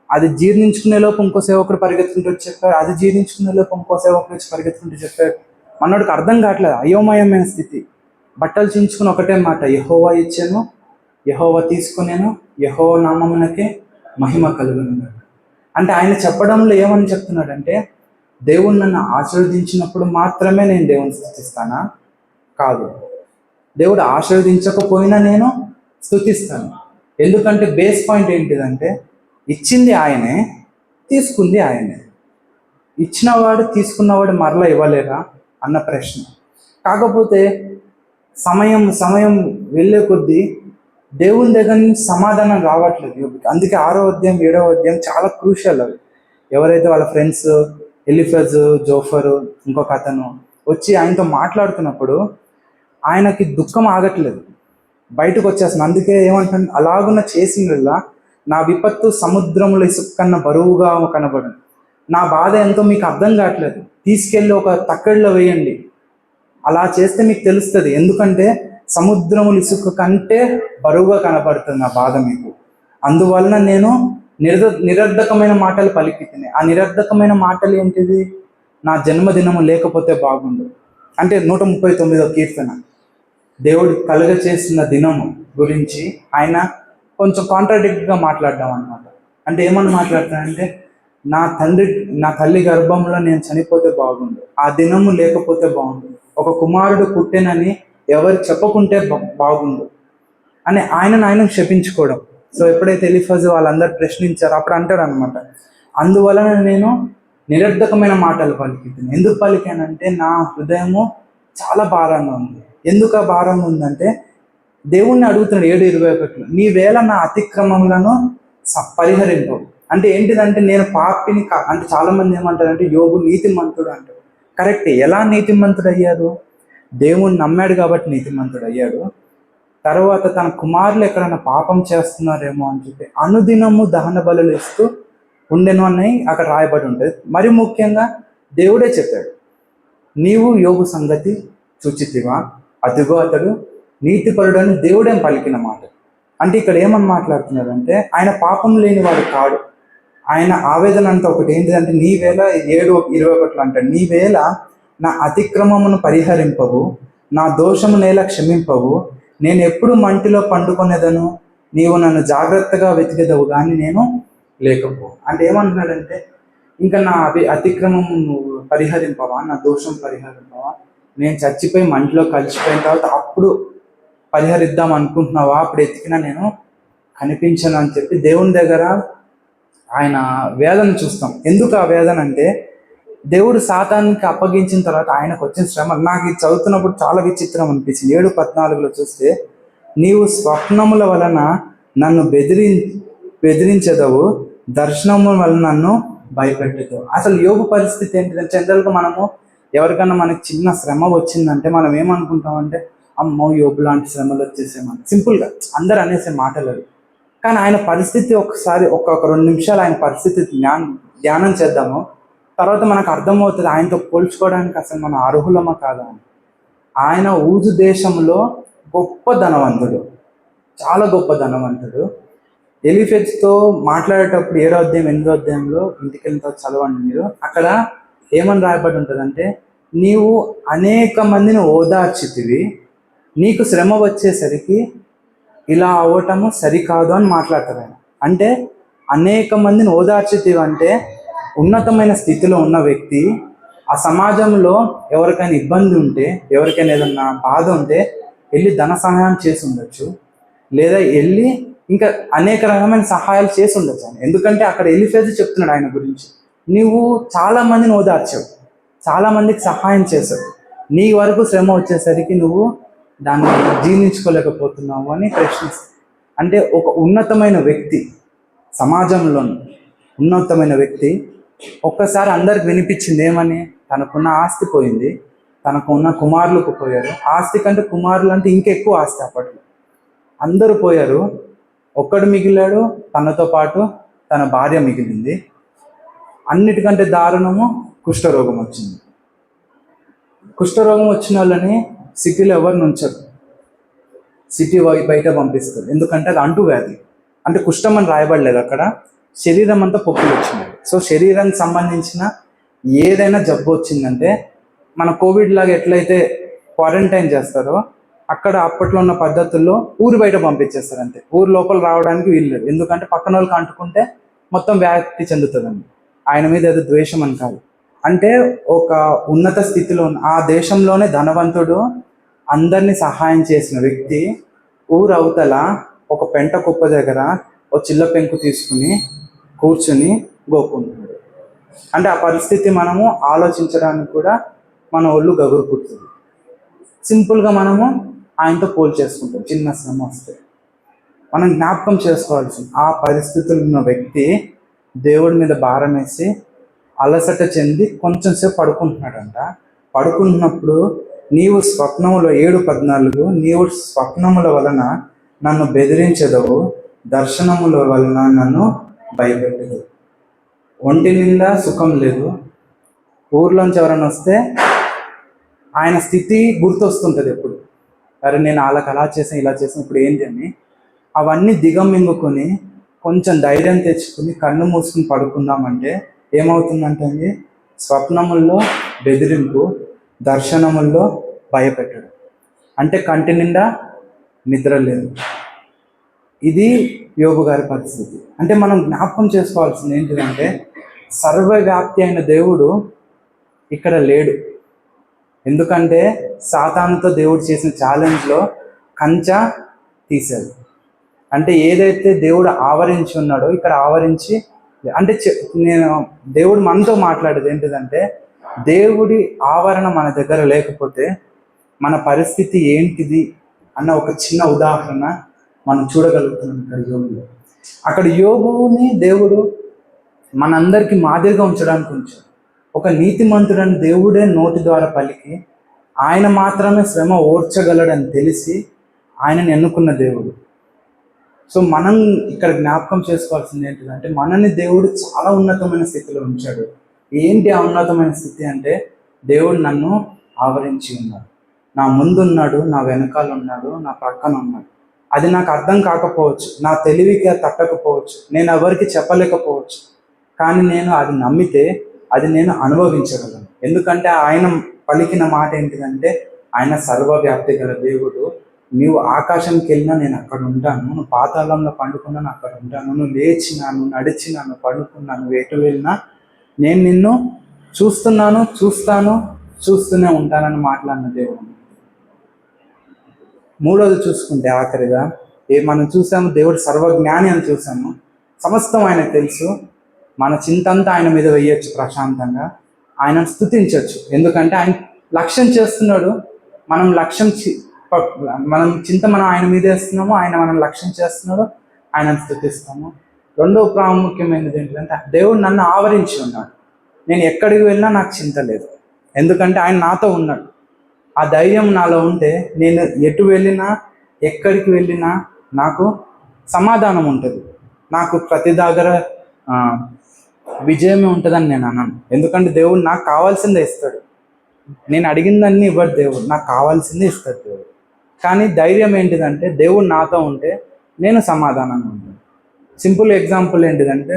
అది జీర్ణించుకునే లోపు ఇంకో సేవకుడు పరిగెత్తుకుంటూ వచ్చి చెప్పాడు, అది జీర్ణించుకునే లోపు ఇంకో సేవకుడు వచ్చి పరిగెత్తుకుంటూ చెప్పాడు. మనోడికి అర్థం కావట్లేదు, అయోమయమైన స్థితి. బట్టలు చించుకుని ఒకటే మాట, యెహోవా ఇచ్చాను, యెహోవా తీసుకునేను, యెహోవా నామమునకే మహిమ కలుగును. అంటే ఆయన చెప్పడంలో ఏమని చెప్తున్నాడంటే, దేవుడు నన్ను ఆశీర్వదించినప్పుడు మాత్రమే నేను దేవుని స్తుతిస్తానా? కాదు. దేవుడు ఆశీర్వదించకపోయినా నేను స్తుతిస్తాను. ఎందుకంటే బేస్ పాయింట్ ఏంటిదంటే, ఇచ్చింది ఆయనే, తీసుకుంది ఆయనే. ఇచ్చినవాడు తీసుకున్నవాడు మరలా ఇవ్వలేరా అన్న ప్రశ్న. కాకపోతే సమయం వెళ్ళే కొద్దీ దేవుని దగ్గర నుంచి సమాధానం రావట్లేదు. అందుకే 6వ అధ్యాయం 7వ అధ్యాయం చాలా క్రూషియల్. అవి ఎవరైతే వాళ్ళ ఫ్రెండ్స్ ఎలిఫజ్, జోఫరు, ఇంకొక అతను వచ్చి ఆయనతో మాట్లాడుతున్నప్పుడు ఆయనకి దుఃఖం ఆగట్లేదు, బయటకు వచ్చేస్తుంది. అందుకే ఏమంటాను, అలాగున్న చేసినలా నా విపత్తు సముద్రంలో ఇసుక కన్నా బరువుగా కనబడు. నా బాధ ఎంతో మీకు అర్థం కావట్లేదు, తీసుకెళ్ళి ఒక తక్కడిలో వేయండి, అలా చేస్తే మీకు తెలుస్తుంది. ఎందుకంటే సముద్రములు ఇసుక కంటే బరువుగా కనబడుతుంది నా బాధ మీకు. అందువలన నేను నిరర్ధకమైన మాటలు పలికితిని. ఆ నిరర్ధకమైన మాటలు ఏంటిది? నా జన్మదినము లేకపోతే బాగుండు. అంటే 139వ కీర్తన, దేవుడు కలుగ చేసిన దినము గురించి ఆయన కొంచెం కాంట్రాడిక్ట్గా మాట్లాడడం అనమాట. అంటే ఏమని మాట్లాడతానంటే, నా తల్లి గర్భంలో నేను చనిపోతే బాగుండు, ఆ దినము లేకపోతే బాగుండు, ఒక కుమారుడు పుట్టెనని ఎవరు చెప్పకుంటే బాగుండు అని ఆయన క్షపించుకోవడం. సో ఎప్పుడైతే ఎలిఫజ్ వాళ్ళందరూ ప్రశ్నించారో అప్పుడు అంటాడు అనమాట, అందువలన నేను నిరర్ధకమైన మాటలు పలికింది. ఎందుకు పలికానంటే నా హృదయము చాలా భారంగా ఉంది. ఎందుకు ఆ భారంగా ఉందంటే, దేవుణ్ణి అడుగుతున్నాడు 7:21, నీవేళ నా అతిక్రమములను పరిహరింపవు. అంటే ఏంటిదంటే, నేను పాపిని అంటే చాలామంది ఏమంటారంటే యోబు నీతిమంతుడు అంటారు. కరెక్టే. ఎలా నీతిమంతుడు అయ్యారు? దేవుణ్ణి నమ్మాడు కాబట్టి నీతిమంతుడు అయ్యాడు. తర్వాత తన కుమారులు ఎక్కడైనా పాపం చేస్తున్నారేమో అని చెప్పి అనుదినము దహన బలులు ఇస్తూ ఉండెను అని అక్కడ రాయబడి ఉంటుంది. మరి ముఖ్యంగా దేవుడే చెప్పాడు, నీవు యోబు సంగతి చూచితివా, అదిగో అతడు నీతిపరుడు అని దేవుడేం పలికిన మాట. అంటే ఇక్కడ ఏమని మాట్లాడుతున్నాడంటే, ఆయన పాపం లేని వాడు కాడు. ఆయన ఆవేదన అంతా ఒకటి ఏంటిదంటే, నీవేళ 7:21 అంటాడు, నీవేళ నా అతిక్రమమును పరిహరింపవు, నా దోషము నేల క్షమింపవు, నేను ఎప్పుడు మంటిలో పండుకొనేదను, నీవు నన్ను జాగ్రత్తగా వెతికెదవు కానీ నేను లేకపో. అంటే ఏమంటున్నాడంటే, ఇంకా నా అతిక్రమము నువ్వు పరిహరింపవా, నా దోషం పరిహరింపవా, నేను చచ్చిపోయి మంటిలో కలిసిపోయిన తర్వాత అప్పుడు పరిహరిద్దాం అనుకుంటున్నావా, అప్పుడు ఎతికినా నేను కనిపించను అని చెప్పి దేవుని దగ్గర ఆయన వేదన చూస్తాం. ఎందుకు ఆ వేదన అంటే, దేవుడు సాతానికి అప్పగించిన తర్వాత ఆయనకు వచ్చిన శ్రమ నాకు ఇది చదువుతున్నప్పుడు చాలా విచిత్రం అనిపించింది. 7:14 చూస్తే, నీవు స్వప్నముల వలన నన్ను బెదిరించదవు, దర్శనముల వలన నన్ను భయపెట్టదు. అసలు యోబు పరిస్థితి ఏంటిదంటే, జనరల్గా మనము ఎవరికన్నా మనకి చిన్న శ్రమ వచ్చిందంటే మనం ఏమనుకుంటామంటే, అమ్మో యోబు లాంటి శ్రమలు వచ్చేసేమని సింపుల్గా అందరు అనేసే మాటలు అవి. కానీ ఆయన పరిస్థితి ఒకసారి ఒక 2 నిమిషాలు ఆయన పరిస్థితి ధ్యానం చేద్దామో తర్వాత మనకు అర్థమవుతుంది ఆయనతో పోల్చుకోవడానికి అసలు మనం అర్హులమా కాదా అని. ఆయన ఊజు దేశంలో గొప్ప ధనవంతుడు, చాలా గొప్ప ధనవంతుడు. ఎలిఫెజ్తో మాట్లాడేటప్పుడు 7వ అధ్యాయం 8వ అధ్యాయంలో ఇంటికి వెళ్ళిన తర్వాత చదవండి మీరు. అక్కడ ఏమని రాయబడి ఉంటుందంటే, నీవు అనేక మందిని ఓదార్చితివి, నీకు శ్రమ వచ్చేసరికి ఇలా అవ్వటము సరికాదు అని మాట్లాడతారు ఆయన. అంటే అనేక మందిని ఓదార్చితివి అంటే ఉన్నతమైన స్థితిలో ఉన్న వ్యక్తి ఆ సమాజంలో ఎవరికైనా ఇబ్బంది ఉంటే, ఎవరికైనా ఏదన్నా బాధ ఉంటే వెళ్ళి ధన సహాయం చేసి ఉండొచ్చు, లేదా వెళ్ళి ఇంకా అనేక రకమైన సహాయాలు చేసి ఉండొచ్చు ఆయన. ఎందుకంటే అక్కడ ఎలిఫెజ్ చెప్తున్నాడు ఆయన గురించి, నీవు చాలా మందిని ఓదార్చావు, చాలా మందికి సహాయం చేశావు, నీ వరకు శ్రమ వచ్చేసరికి నువ్వు దాన్ని జీర్ణించుకోలేకపోతున్నావు అని ప్రశ్నిస్తావు. అంటే ఒక ఉన్నతమైన వ్యక్తి, సమాజంలో ఉన్నతమైన వ్యక్తి ఒక్కసారి అందరికి వినిపించింది ఏమని, తనకున్న ఆస్తి పోయింది, తనకున్న కుమారులకు పోయారు. ఆస్తి కంటే కుమారులు అంటే ఇంకా ఎక్కువ ఆస్తి అప్పట్లో. అందరూ పోయారు, ఒక్కడు మిగిలాడు, తనతో పాటు తన భార్య మిగిలింది. అన్నిటికంటే దారుణము కుష్ఠరోగం వచ్చింది. కుష్ఠరోగం వచ్చిన వాళ్ళని సిటీలో ఎవరిని ఉంచరు, సిటీ బయట పంపిస్తారు. ఎందుకంటే అది అంటువ్యాధి. అంటే కుష్ఠం అని రాయబడలేదు అక్కడ, శరీరం అంతా పొక్కులు వచ్చినాయి. సో శరీరానికి సంబంధించిన ఏదైనా జబ్బు వచ్చిందంటే మన కోవిడ్ లాగా ఎట్లయితే క్వారంటైన్ చేస్తారో అక్కడ అప్పట్లో ఉన్న పద్ధతుల్లో ఊరు బయట పంపించేస్తారు అంతే. ఊరు లోపల రావడానికి వీల్లేదు, ఎందుకంటే పక్కన వాళ్ళకి అంటుకుంటే మొత్తం వ్యాప్తి చెందుతుందండి. ఆయన మీద ఏదో ద్వేషం అని కాదు. అంటే ఒక ఉన్నత స్థితిలో ఆ దేశంలోనే ధనవంతుడు, అందరినీ సహాయం చేసిన వ్యక్తి ఊరు అవతల ఒక పెంట కుప్ప దగ్గర ఒక చిల్ల పెంకు తీసుకుని కూర్చుని గోకుంటున్నాడు. అంటే ఆ పరిస్థితి మనము ఆలోచించడానికి కూడా మన ఒళ్ళు గగురు పుడుతుంది. సింపుల్గా మనము ఆయనతో పోల్చేసుకుంటాం. చిన్న శ్రమ వస్తే మనం జ్ఞాపకం చేసుకోవాల్సింది, ఆ పరిస్థితులు ఉన్న వ్యక్తి దేవుడి మీద భారం వేసి అలసట చెంది కొంచెం సేపు పడుకుంటున్నాడంట. పడుకున్నప్పుడు నీవు స్వప్నములో 7:14, నీవు స్వప్నముల వలన నన్ను బెదిరించదవు, దర్శనముల వలన నన్ను భయపెట్టదు. ఒంటి నిండా సుఖం లేదు. ఊర్లోంచి ఎవరైనా వస్తే ఆయన స్థితి గుర్తొస్తుంటుంది ఎప్పుడు, అరే నేను వాళ్ళకి అలా చేసాను ఇలా చేసాను ఇప్పుడు ఏంటి అని. అవన్నీ దిగమింగుకొని కొంచెం ధైర్యం తెచ్చుకుని కన్ను మూసుకుని పడుకుందామంటే ఏమవుతుందంటే స్వప్నముల్లో బెదిరింపు, దర్శనముల్లో భయపెట్టడు. అంటే కంటి నిండా నిద్ర లేదు. ఇది యోబు గారి పరిస్థితి. అంటే మనం జ్ఞాపకం చేసుకోవాల్సింది ఏంటిదంటే సర్వవ్యాప్తి అయిన దేవుడు ఇక్కడ లేడు. ఎందుకంటే సాతానుతో దేవుడు చేసిన ఛాలెంజ్లో కంచె తీశాడు. అంటే ఏదైతే దేవుడు ఆవరించి ఉన్నాడో ఇక్కడ ఆవరించి, అంటే నేను దేవుడు మనతో మాట్లాడేది ఏంటిదంటే దేవుడి ఆవరణ మన దగ్గర లేకపోతే మన పరిస్థితి ఏంటిది అన్న ఒక చిన్న ఉదాహరణ మనం చూడగలుగుతున్నాం ఇక్కడ యోబులో. అక్కడ యోబుని దేవుడు మనందరికీ మాదిరిగా ఉంచడానికి ఉంచాడు. ఒక నీతిమంతుడని దేవుడే నోటి ద్వారా పలికి ఆయన మాత్రమే శ్రమ ఓర్చగలడని తెలిసి ఆయనని ఎన్నుకున్న దేవుడు. సో మనం ఇక్కడ జ్ఞాపకం చేసుకోవాల్సింది ఏంటిదంటే మనని దేవుడు చాలా ఉన్నతమైన స్థితిలో ఉంచాడు. ఏంటి ఆ ఉన్నతమైన స్థితి అంటే దేవుడు నన్ను ఆవరించి ఉన్నాడు, నా ముందున్నాడు, నా వెనకాల ఉన్నాడు, నా పక్కన ఉన్నాడు. అది నాకు అర్థం కాకపోవచ్చు, నా తెలివికి తట్టకపోవచ్చు, నేను ఎవరికి చెప్పలేకపోవచ్చు, కానీ నేను అది నమ్మితే అది నేను అనుభవించగలను. ఎందుకంటే ఆయన పలికిన మాట ఏంటిదంటే ఆయన సర్వవ్యాప్తి గల దేవుడు. నీవు ఆకాశంకి వెళ్ళినా నేను అక్కడ ఉంటాను, నువ్వు పాతాళంలో పండుకున్నాను అక్కడ ఉంటాను, నువ్వు లేచినాను, నడిచినాను, పడుకున్నాను, ఎటు వెళ్ళినా నేను నిన్ను చూస్తున్నాను, చూస్తూనే ఉంటానని మాట్లాడిన దేవుడు. మూడోది చూసుకుంటే ఆఖరిగా మనం చూసాము, దేవుడు సర్వజ్ఞాని అని చూసాము. సమస్తం ఆయనకు తెలుసు. మన చింతంతా ఆయన మీద వేయచ్చు ప్రశాంతంగా, ఆయనను స్తుతించవచ్చు. ఎందుకంటే ఆయన లక్ష్యం చేస్తున్నాడు, మనం చింత మనం ఆయన మీద వేస్తున్నాము, ఆయన మనం లక్ష్యం చేస్తున్నాడు, ఆయనను స్తుతిస్తాము. రెండో ప్రాముఖ్యమైనది ఏంటంటే దేవుడు నన్ను ఆవరించి ఉన్నాడు. నేను ఎక్కడికి వెళ్ళినా నాకు చింత లేదు, ఎందుకంటే ఆయన నాతో ఉన్నాడు. ఆ ధైర్యం నాలో ఉంటే నేను ఎటు వెళ్ళినా ఎక్కడికి వెళ్ళినా నాకు సమాధానం ఉంటుంది. నాకు ప్రతి దగ్గర విజయమే ఉంటుందని నేను అన్నాను. ఎందుకంటే దేవుడు నాకు కావాల్సిందే ఇస్తాడు. నేను అడిగిందన్నీ ఇవ్వడు దేవుడు, నాకు కావాల్సిందే ఇస్తాడు దేవుడు. కానీ ధైర్యం ఏంటిదంటే దేవుడు నాతో ఉంటే నేను సమాధానంగా ఉంటాను. సింపుల్ ఎగ్జాంపుల్ ఏంటిదంటే,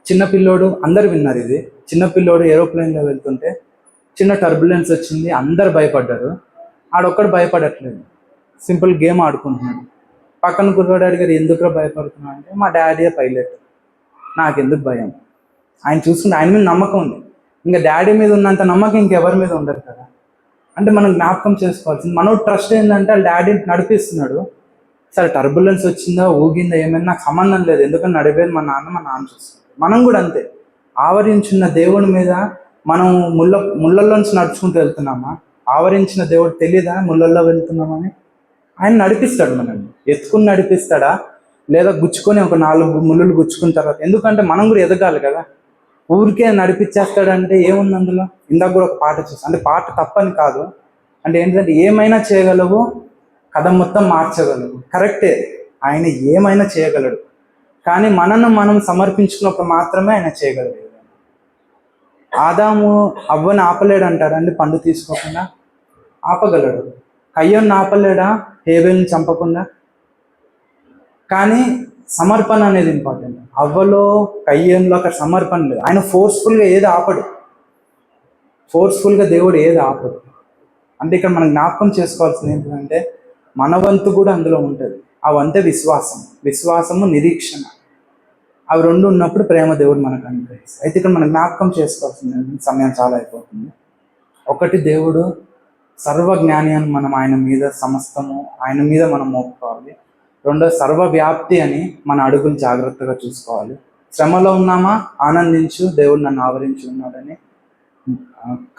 చిన్నపిల్లోడు, అందరు విన్నారు ఇది, చిన్నపిల్లోడు ఏరోప్లేన్లో వెళ్తుంటే చిన్న టర్బులెన్స్ వచ్చింది, అందరు భయపడ్డారు. ఆడొక్కడు భయపడట్లేదు, సింపుల్ గేమ్ ఆడుకుంటున్నాడు. పక్కన కుర్రాడు అడిగారు, ఎందుకు భయపడుతున్నావు అంటే, మా డాడీయే పైలట్, నాకెందుకు భయం. ఆయన చూసుకుంటే ఆయన మీద నమ్మకం ఉంది. ఇంకా డాడీ మీద ఉన్నంత నమ్మకం ఇంకెవరి మీద ఉండదు కదా. అంటే మనం జ్ఞాపకం చేసుకోవాల్సింది, మనోడు ట్రస్ట్ ఏంటంటే వాళ్ళ డాడీ నడిపిస్తున్నాడు. సరే టర్బులెన్స్ వచ్చిందా, ఊగిందా, ఏమైనా నాకు సంబంధం లేదు, ఎందుకంటే నడిపేది మా నాన్న చూస్తుంది. మనం కూడా అంతే, ఆవరించిన దేవుడి మీద మనం ముళ్ళల్లోంచి నడుచుకుంటూ వెళ్తున్నామా? ఆవరించిన దేవుడు తెలియదా ముళ్ళల్లో వెళ్తున్నామని? ఆయన నడిపిస్తాడు, మనల్ని ఎత్తుకుని నడిపిస్తాడా, లేదా గుచ్చుకొని ఒక 4 ముళ్ళులు గుచ్చుకున్న తర్వాత, ఎందుకంటే మనం కూడా ఎదగాలి కదా. ఊరికే నడిపించేస్తాడంటే ఏముంది అందులో? ఇందాక కూడా ఒక పాట చూస్తాం, అంటే పాట తప్పని కాదు, అంటే ఏంటంటే ఏమైనా చేయగలవు, కథ మొత్తం మార్చగలవు, కరెక్టే, ఆయన ఏమైనా చేయగలడు. కానీ మనను మనం సమర్పించుకున్నప్పుడు మాత్రమే ఆయన చేయగలడు. ఆదాము అవ్వని ఆపలేడు అంటారండి, పండు తీసుకోకుండా? ఆపగలడు. కయ్యను ఆపలేడా హేబెల్ని చంపకుండా? కానీ సమర్పణ అనేది ఇంపార్టెంట్. అవ్వలో కయ్యంలో అక్కడ సమర్పణ లేదు. ఆయన ఫోర్స్ఫుల్గా ఏది ఆపడు, ఫోర్స్ఫుల్గా దేవుడు ఏది ఆపడు. అంటే ఇక్కడ మనం జ్ఞాపకం చేసుకోవాల్సింది ఏంటంటే, మన వంతు కూడా అందులో ఉంటుంది. ఆ వంతే విశ్వాసము నిరీక్షణ, అవి 2 ఉన్నప్పుడు ప్రేమ దేవుడు మనకు అనుగ్రహిస్తాడు. అయితే ఇక్కడ మనం జ్ఞాపకం చేసుకోవాల్సింది, సమయం చాలా అయిపోతుంది. ఒకటి, దేవుడు సర్వజ్ఞాని అని మనం ఆయన మీద సమస్తము ఆయన మీద మనం మోపుకోవాలి. 2, సర్వవ్యాప్తి అని మన అడుగులు జాగ్రత్తగా చూసుకోవాలి. శ్రమలో ఉన్నామా, ఆనందించు, దేవుడు నన్ను ఆవరించి ఉన్నాడని.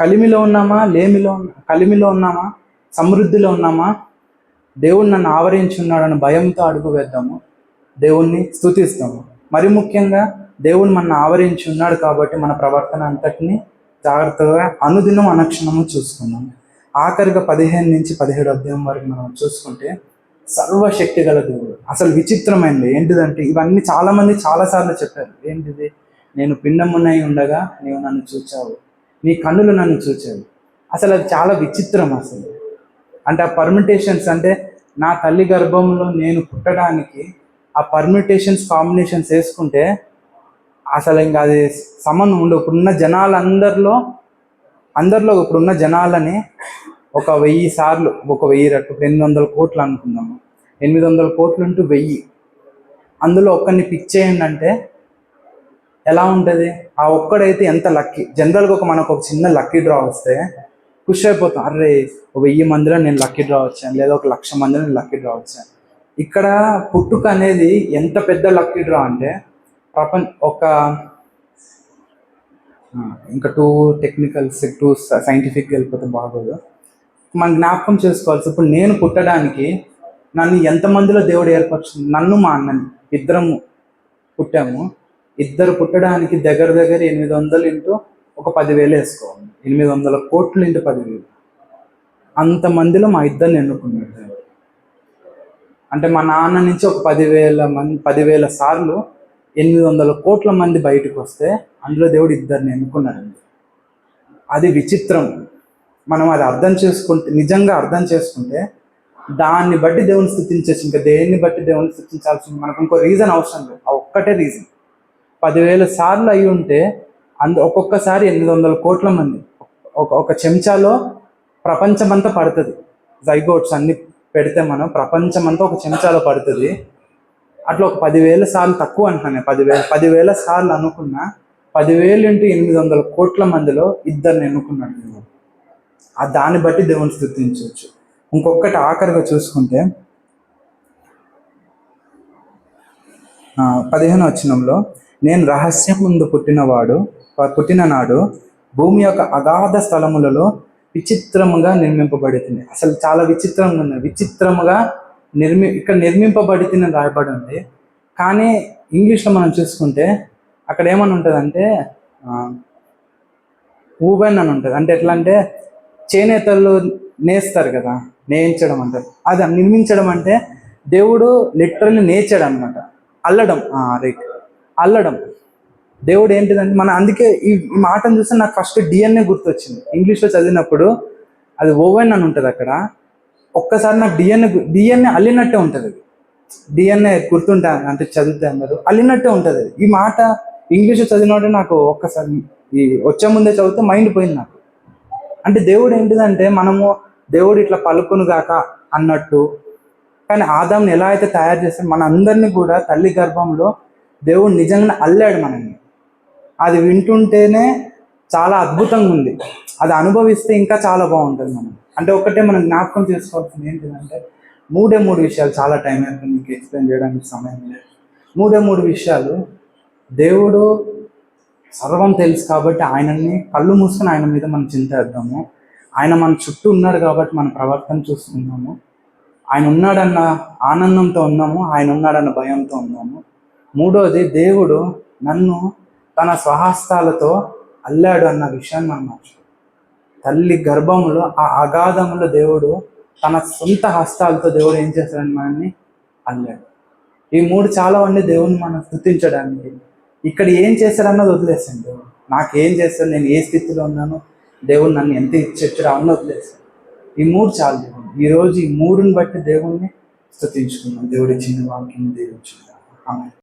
కలిమిలో ఉన్నామా, కలిమిలో ఉన్నామా, సమృద్ధిలో ఉన్నామా, దేవుడు నన్ను ఆవరించి ఉన్నాడని భయంతో అడుగు వేద్దాము, దేవుణ్ణి స్తుతిస్తాము. మరి ముఖ్యంగా దేవుడు మన ఆవరించి ఉన్నాడు కాబట్టి మన ప్రవర్తన అంతటిని జాగ్రత్తగా అనుదినం అనుక్షణము చూసుకున్నాం. ఆఖరిగా 15 నుంచి 17 అధ్యాయం వరకు మనం చూసుకుంటే, సర్వశక్తి గల దేవుడు. అసలు విచిత్రమైనది ఏంటిదంటే, ఇవన్నీ చాలామంది చాలాసార్లు చెప్పారు. ఏంటిది? నేను పిండమునై ఉండగా నీవు నన్ను చూచావు, నీ కన్నులు నన్ను చూచావు. అసలు అది చాలా విచిత్రం అసలు. అంటే ఆ పర్మిటేషన్స్, అంటే నా తల్లి గర్భంలో నేను పుట్టడానికి ఆ పర్మిటేషన్స్, కాంబినేషన్స్ వేసుకుంటే అసలు ఇంకా అది సంబంధం ఉండవు. ఇప్పుడున్న జనాలందరిలో ఇప్పుడున్న జనాలని ఒక 1000 సార్లు, ఒక 1000 రెట్లు, 800 కోట్లు అనుకుందాము. 800 కోట్లు ఇంటూ 1000, అందులో ఒక్కరిని పిక్ చేయండి అంటే ఎలా ఉంటుంది? ఆ ఒక్కడైతే ఎంత లక్కీ. జనరల్గా మనకు ఒక చిన్న లక్కీ డ్రా వస్తే ఖుషి అయిపోతాం, అరే 1000 మందిలో నేను లక్కీ డ్రా వచ్చాను, లేదా 1,00,000 మందిలో నేను లక్కీ డ్రా వచ్చాను. ఇక్కడ పుట్టుక అనేది ఎంత పెద్ద లక్కీ డ్రా అంటే, ఇంకా 2 టెక్నికల్స్, 2 సైంటిఫిక్ వెళ్ళిపోతే బాగోదు. మనం జ్ఞాపకం చేసుకోవాల్సి, ఇప్పుడు నేను పుట్టడానికి నన్ను ఎంతమందిలో దేవుడు ఏర్పరచుంది? నన్ను మా అన్నని, ఇద్దరము పుట్టాము. ఇద్దరు పుట్టడానికి దగ్గర 800 ఇంటూ ఒక 10,000 వేసుకోవాలి. 800 కోట్లు ఇంటూ 10,000, అంతమందిలో మా ఇద్దరిని ఎన్నుకున్నాడు. అంటే మా నాన్న నుంచి ఒక 10,000 సార్లు 800 కోట్ల మంది బయటకు వస్తే అందులో దేవుడు ఇద్దరిని ఎన్నుకున్నాడండి. అది విచిత్రం. మనం అది నిజంగా అర్థం చేసుకుంటే దాన్ని బట్టి దేవుని స్థుతించవచ్చు. ఇంకా దేన్ని బట్టి దేవుని స్థుతించాల్సింది మనకు ఇంకో రీజన్ అవసరం లేదు. ఆ ఒక్కటే రీజన్. 10,000 సార్లు అయి ఉంటే ఒక్కొక్కసారి 800 కోట్ల మంది, ఒక చెంచాలో ప్రపంచమంతా పడుతుంది. జైగోట్స్ అన్ని పెడితే మనం ప్రపంచమంతా ఒక చెంచాలో పడుతుంది. అట్లా ఒక 10,000 సార్లు తక్కువ అంటున్నాను, 10,000 సార్లు అనుకున్న 10,000 ఇంటూ 800 కోట్ల మందిలో ఇద్దరిని ఎన్నుకున్నాడు. దాన్ని బట్టి దేవుని స్తుతించవచ్చు. ఇంకొకటి ఆఖరిగా చూసుకుంటే 15వ వచనంలో, నేను రహస్యం ముందు పుట్టిన నాడు భూమి యొక్క అగాధ స్థలములలో విచిత్రముగా నిర్మింపబడుతుంది. అసలు చాలా విచిత్రంగా ఉంది. విచిత్రముగా ఇక్కడ నిర్మింపబడిన రాయబడి ఉంది. కానీ ఇంగ్లీష్లో మనం చూసుకుంటే అక్కడ ఏమని ఉంటుందంటే ఊవెన్ అని ఉంటుంది. అంటే ఎట్లా అంటే చేనేతలు నేస్తారు కదా, నేయించడం అంటారు. అది నిర్మించడం అంటే దేవుడు లిటరల్లీ నేర్చాడు అనమాట. అల్లడం, రైట్, అల్లడం. దేవుడు ఏంటిదంటే అందుకే ఈ మాటను చూస్తే నాకు ఫస్ట్ డిఎన్ఏ గుర్తొచ్చింది. ఇంగ్లీష్లో చదివినప్పుడు అది ఓవెన్ అని ఉంటుంది అక్కడ. ఒక్కసారి నాకు డిఎన్ఏ అల్లినట్టే ఉంటుంది. అది డిఎన్ఏ గుర్తుంటా అంటే చదివితే అందరూ అల్లినట్టే ఉంటుంది. ఈ మాట ఇంగ్లీష్ చదివినట్టే నాకు ఒక్కసారి ఈ వచ్చే ముందే చదివితే మైండ్ పోయింది నాకు. అంటే దేవుడు ఏంటిదంటే దేవుడు ఇట్లా పలుకును గాక అన్నట్టు, కానీ ఆదాంని ఎలా అయితే తయారు చేస్తే మన అందరినీ కూడా తల్లి గర్భంలో దేవుడు నిజంగా అల్లాడు మనల్ని. అది వింటుంటేనే చాలా అద్భుతంగా ఉంది. అది అనుభవిస్తే ఇంకా చాలా బాగుంటుంది. అంటే ఒకటే మనం జ్ఞాపకం చేసుకోవాల్సింది ఏంటిదంటే మూడు విషయాలు. చాలా టైం అవుతుంది మీకు ఎక్స్ప్లెయిన్ చేయడానికి సమయం లేదు. మూడు విషయాలు. దేవుడు సర్వం తెలుసు కాబట్టి ఆయనని కళ్ళు మూసుకొని ఆయన మీద మనం చింతేద్దాము. ఆయన మన చుట్టూ ఉన్నాడు కాబట్టి మన ప్రవర్తన చూస్తున్నాము. ఆయన ఉన్నాడన్న ఆనందంతో ఉన్నాము, ఆయన ఉన్నాడన్న భయంతో ఉన్నాము. మూడోది, దేవుడు నన్ను తన స్వహస్తాలతో అల్లాడు అన్న విషయాన్ని మనం మర్చిపోయాం. తల్లి గర్భంలో ఆ అగాధంలో దేవుడు తన సొంత హస్తాలతో దేవుడు ఏం చేస్తాడని మనల్ని అల్లాడు. ఈ మూడు చాలా ఉండి దేవుడిని మనం స్తుతించడానికి. ఇక్కడ ఏం చేశాడన్నది వదిలేసాను. దేవుడు నాకేం చేస్తాడు, నేను ఏ స్థితిలో ఉన్నాను, దేవుడు నన్ను ఎంత ఇచ్చాడు అన్న వదిలేసాను. ఈ మూడు చాలు. దేవుడు ఈరోజు ఈ మూడుని బట్టి దేవుణ్ణి స్తుతించుకున్నాం. దేవుడి చిన్న వాక్యం దేవుడు. ఆమె